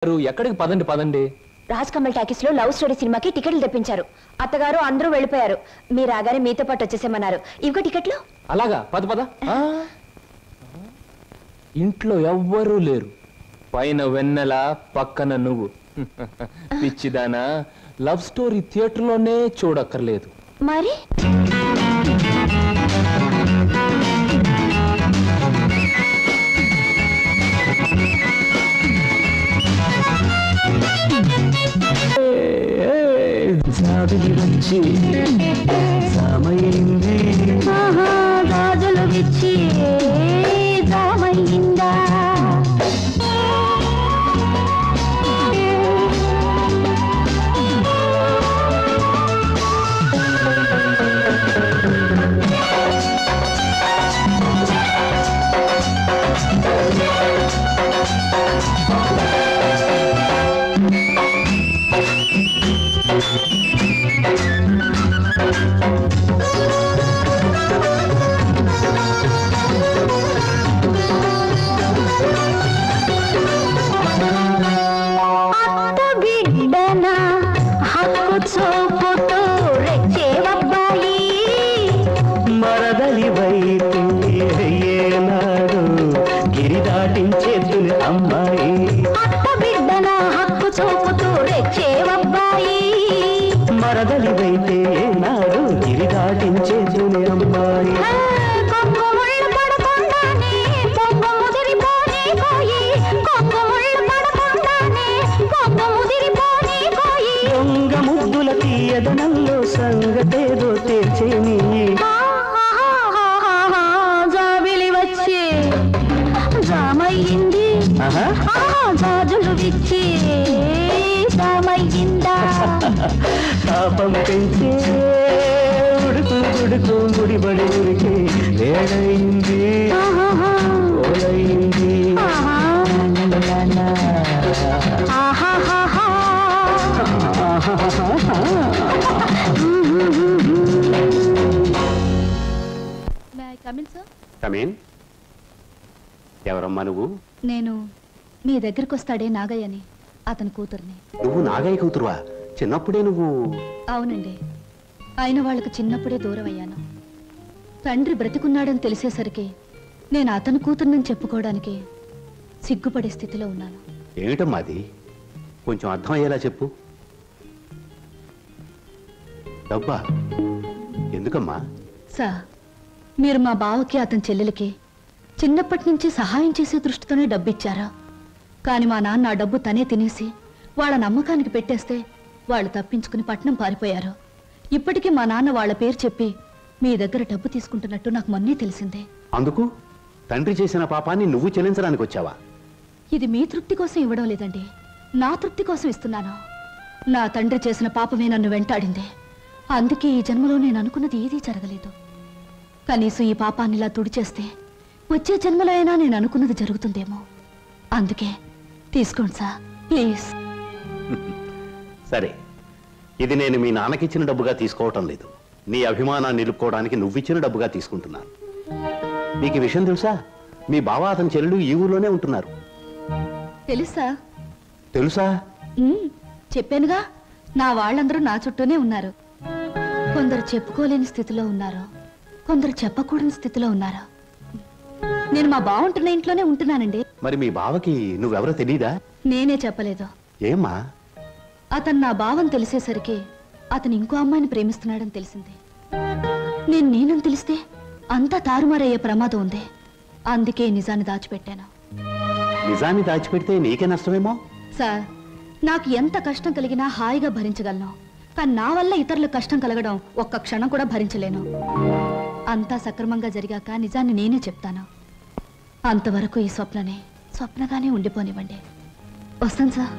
ఎక్కడికి పదండి పదండి. రాజ్ కమల్ టాకీస్ లో లవ్ స్టోరీ సినిమాకి టికెట్లు తెప్పించారు. అత్తగారు అందరూ వెళ్ళిపోయారు. మీరు రాగానే మీతో పాటు వచ్చేసేమన్నారు. ఇవిగో టికెట్లు. అలాగా, పద పద. ఇంట్లో ఎవ్వరూ లేరు. పైన వెన్నెల, పక్కన నువ్వు. పిచ్చిదానా, లవ్ స్టోరీ థియేటర్లోనే చూడక్కర్లేదు. మరి వచ్చి సామయింది గాజులు విచ్చి సామయిందా పాపం పెంచే ఉడుకు గుడుకు గుడిబడి ఉరికి వేడైంది ఓలైంది. ఎవరమ్మా నువ్వు? నేను మీ దగ్గరకు వస్తాడే నాగయ్యని, అతని కూతుర్ని. నువ్వు నాగయ్య కూతురువా? చిన్నప్పుడే నువ్వు? అవునండి, ఆయన వాళ్ళకు చిన్నప్పుడే దూరం అయ్యాను. తండ్రి బ్రతికున్నాడని తెలిసేసరికి నేను అతని కూతుర్నని చెప్పుకోవడానికి సిగ్గుపడే స్థితిలో ఉన్నాను. ఏమిటమ్మా అది? కొంచెం అర్థం అయ్యేలా చెప్పు. డబ్బా ఎందుకమ్మా? సార్, మీరు మా బావకి అతని చెల్లెలకి చిన్నప్పటి నుంచి సహాయం చేసే దృష్టితోనే డబ్బిచ్చారా? కానీ మా నాన్న ఆ డబ్బు తనే తినేసి వాళ్ళ నమ్మకానికి పెట్టేస్తే వాళ్ళు తప్పించుకుని పట్నం పారిపోయారు. ఇప్పటికీ మా నాన్న వాళ్ళ పేరు చెప్పి మీ దగ్గర డబ్బు తీసుకుంటున్నట్టు నాకు మొన్నే తెలిసిందే. అందుకు తండ్రి చేసిన పాపాన్ని నువ్వు చెల్లించడానికి వచ్చావా? ఇది మీ తృప్తి కోసం ఇవ్వడం లేదండి, నా తృప్తి కోసం ఇస్తున్నాను. నా తండ్రి చేసిన పాపమే నన్ను వెంటాడింది. అందుకే ఈ జన్మలో నేను అనుకున్నది ఏదీ జరగలేదు. కనీసం ఈ పాపాన్ని ఇలా తుడిచేస్తే వచ్చే జన్మలో అయినా నేను అనుకున్నది జరుగుతుందేమో. అందుకే తీసుకోండి సార్, ప్లీజ్. సరే, ఇది నేను మీ నాన్నకిచ్చిన డబ్బుగా తీసుకోవటం లేదు. నీ అభిమానాన్ని నిలుపుకోవడానికి నువ్విచ్చిన డబ్బుగా తీసుకుంటున్నాను. నీకు ఈ విషయం తెలుసా? మీ బావ అతని చెల్లెలు ఈ ఊర్లోనే ఉంటున్నారు. తెలుసా? తెలుసా? చెప్పానుగా, నా వాళ్ళందరూ నా చుట్టూనే ఉన్నారు. కొందరు చెప్పుకోలేని స్థితిలో ఉన్నారు, కొందరు చెప్పకూడని స్థితిలో ఉన్నారు. నేను మా బావుంటున్న ఇంట్లోనే ఉంటున్నానండి. మరి మీ బావకి నువ్వెవరో తెలీదా? నేనే చెప్పలేదు. ఏమ్మా? అతను నా బావని తెలిసేసరికి అతను ఇంకో అమ్మాయిని ప్రేమిస్తున్నాడని తెలిసింది. నేనని తెలిస్తే అంతా తారుమారయ్యే ప్రమాదం ఉంది. అందుకే నిజాన్ని దాచిపెట్టాను. నిజాన్ని దాచిపెడితే నీకే నష్టమేమో. సార్, నాకు ఎంత కష్టం కలిగినా హాయిగా భరించగలను. కానీ నా వల్ల ఇతరులకు కష్టం కలగడం ఒక్క క్షణం కూడా భరించలేను. అంతా సక్రమంగా జరిగాక నిజాన్ని నేనే చెప్తాను. అంతవరకు ఈ స్వప్నగానే ఉండిపోనివ్వండి. వస్తాను సార్.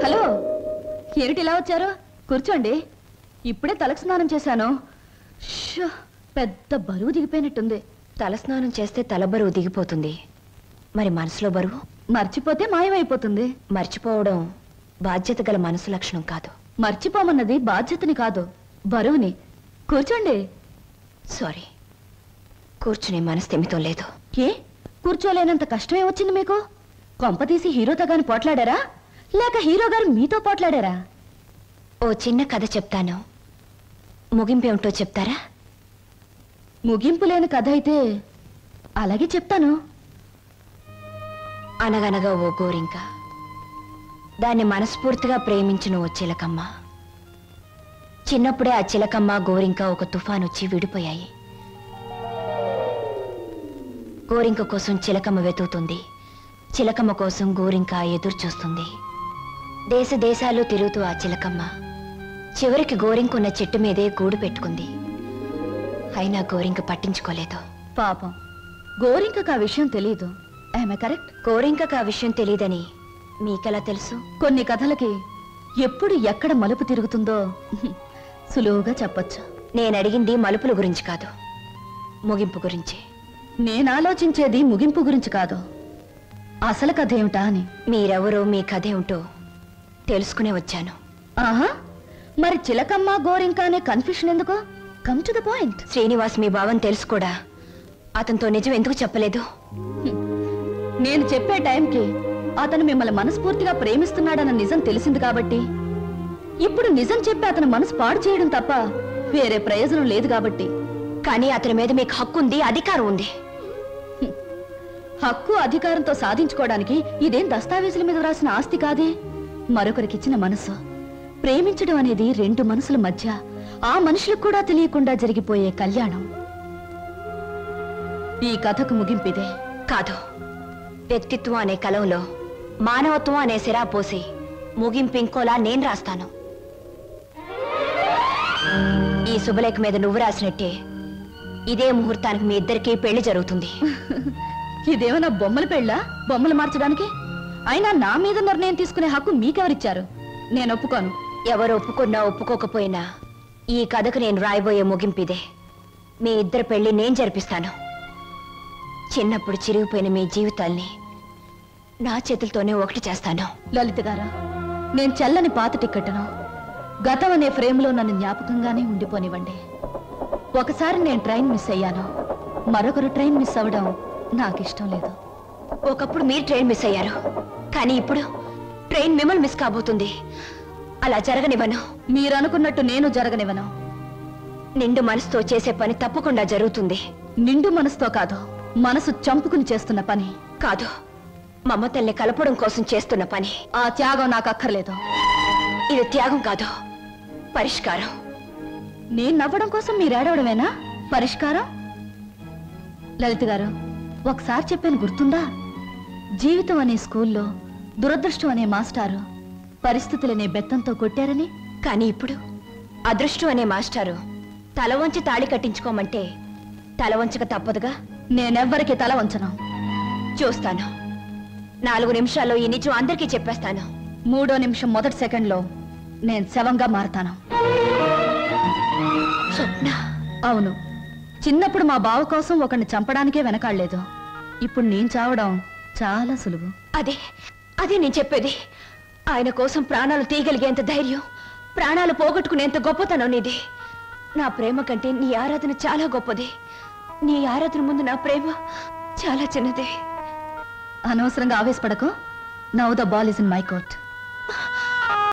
హలో, ఏమిటి ఇలా వచ్చారు? కూర్చోండి. ఇప్పుడే తలకు స్నానం చేశాను. పెద్ద బరువు దిగిపోయినట్టుంది. తలస్నానం చేస్తే తల బరువు దిగిపోతుంది. మరి మనసులో బరువు మర్చిపోతే మాయమైపోతుంది. మర్చిపోవడం బాధ్యత గల మనసు లక్షణం కాదు. మర్చిపోమన్నది బాధ్యతని కాదు, బరువుని. కూర్చోండి. సారీ, కూర్చునే మనస్థిమితం లేదు. ఏ కూర్చోలేనంత కష్టమే వచ్చింది మీకు? కొంపతీసి హీరోతో గాని పోట్లాడారా, లేక హీరో గారు మీతో పోట్లాడారా? ఓ చిన్న కథ చెప్తాను, ముగింపేమిటో చెప్తారా? ముగింపు లేని కథ అయితే అలాగే చెప్తాను. అనగనగా ఓ గోరింక, దాన్ని మనస్ఫూర్తిగా ప్రేమించిన ఓ చిలకమ్మ. చిన్నప్పుడే ఆ చిలకమ్మ గోరింక ఒక తుఫాన్ వచ్చి విడిపోయాయి. గోరింక కోసం చిలకమ్మ వెతుకుతుంది, చిలకమ్మ కోసం గోరింక ఎదురు చూస్తుంది. దేశ దేశాలు తిరుగుతూ ఆ చిలకమ్మ చివరికి గోరింకున్న చెట్టు మీదే గూడు పెట్టుకుంది. అయినా గోరింక పట్టించుకోలేదు. పాపం, గోరింకకు ఆ విషయం తెలియదు. ఆమె కరెక్ట్. గోరింకకు ఆ విషయం తెలియదని మీకెలా తెలుసు? కొన్ని కథలకి ఎప్పుడు ఎక్కడ మలుపు తిరుగుతుందో సులువుగా చెప్పొచ్చు. నేను అడిగింది మలుపుల గురించి కాదు, ముగింపు గురించి. నేను ఆలోచించేది ముగింపు గురించి కాదు, అసలు కథ ఏమిటా అని. మీరెవరో, మీ కథ ఏమిటో తెలుసుకునే వచ్చాను. ఆహా, మరి చిలకమ్మ గోరింక అనే కన్ఫ్యూషన్ ఎందుకు? Come to the point. Srinivas మీ భావం తెలుసు కూడా అతనితో నిజం ఎందుకు చెప్పలేదు? నేను చెప్పే టైంకి అతను మిమ్మల్ని మనస్ఫూర్తిగా ప్రేమిస్తున్నాడన్న నిజం తెలిసింది కాబట్టి, ఇప్పుడు నిజం చెప్పి అతను మనసు పాడు చేయడం తప్ప వేరే ప్రయోజనం లేదు కాబట్టి. కానీ అతని మీద మీకు హక్కు ఉంది, అధికారం ఉంది. హక్కు అధికారంతో సాధించుకోవడానికి ఇదేం దస్తావేజుల మీద రాసిన ఆస్తి కాదే. మరొకరికిచ్చిన మనసు. ప్రేమించడం అనేది రెండు మనసుల మధ్య, ఆ మనుషులకు కూడా తెలియకుండా జరిగిపోయే కళ్యాణం. ఈ కథకు ముగింపిదే. కాదు, వ్యక్తిత్వం అనే కలంలో మానవత్వం అనే సిరా పోసి ముగింపు ఇంకోలా నేను రాస్తాను. ఈ శుభలేఖ మీద నువ్వు రాసినట్టే ఇదే ముహూర్తానికి మీ ఇద్దరికీ పెళ్లి జరుగుతుంది. ఇదేమన్నా బొమ్మల పెళ్ళా? బొమ్మలు మార్చడానికి? అయినా నా మీద నిర్ణయం తీసుకునే హక్కు మీకెవరిచ్చారు? నేను ఒప్పుకోను. ఎవరు ఒప్పుకున్నా ఒప్పుకోకపోయినా ఈ కథకు నేను రాయబోయే ముగింపిదే. మీ ఇద్దరు పెళ్లి నేను జరిపిస్తాను. చిన్నప్పుడు చిరిగిపోయిన మీ జీవితాల్ని నా చేతులతోనే ఒకటి చేస్తాను. లలిత గారా, నేను చెల్లని పాత టిక్కెట్ను గతం అనే ఫ్రేమ్లో నన్ను జ్ఞాపకంగానే ఉండిపోనివ్వండి. ఒకసారి నేను ట్రైన్ మిస్ అయ్యాను, మరొకరు ట్రైన్ మిస్ అవ్వడం నాకు ఇష్టం లేదు. ఒకప్పుడు మీరు ట్రైన్ మిస్ అయ్యారు, కానీ ఇప్పుడు ట్రైన్ మిమ్మల్ని మిస్ కాబోతుంది. అలా జరగనివ్వను. మీరు అనుకున్నట్టు నేను జరగనివ్వను. నిండు మనసుతో చేసే పని తప్పకుండా జరుగుతుంది. నిండు మనసుతో కాదు, మనసు చంపుకుని చేస్తున్న పని. కాదు, మమతల్ని కలపడం కోసం చేస్తున్న పని. ఆ త్యాగం నాకు అక్కర్లేదు. ఇది త్యాగం కాదు, పరిష్కారం. నేను నవ్వడం కోసం మీరు ఏడవడమేనా పరిష్కారం? లలిత గారు, ఒకసారి చెప్పాను గుర్తుందా? జీవితం అనే స్కూల్లో దురదృష్టం అనే మాస్టారు పరిస్థితులనే బెత్తంతో కొట్టారని. కానీ ఇప్పుడు అదృష్టం అనే మాస్టారు తల వంచి తాళి కట్టించుకోమంటే తల వంచక తప్పదుగా. నేనెవ్వరికి తల వంచను. చూస్తాను. 4 నిమిషాల్లో ఈ నిజం అందరికీ చెప్పేస్తాను. 3వ నిమిషం మొదటి సెకండ్లో నేను శవంగా మారతాను. స్వప్న. అవును, చిన్నప్పుడు మా బావ కోసం ఒకరిని చంపడానికే వెనకాడలేదు. ఇప్పుడు నేను చావడం చాలా సులువు. అదే నేను చెప్పేది. ఆయన కోసం ప్రాణాలు తీయగలిగేంత ధైర్యం, ప్రాణాలు పోగొట్టుకునేంత గొప్పతనం నీది. నా ప్రేమ కంటే నీ ఆరాధన చాలా గొప్పది. నీ ఆరాధన ముందు నా ప్రేమ చాలా చిన్నది. అనవసరంగా ఆవేశపడకు. Now the ball is in my court.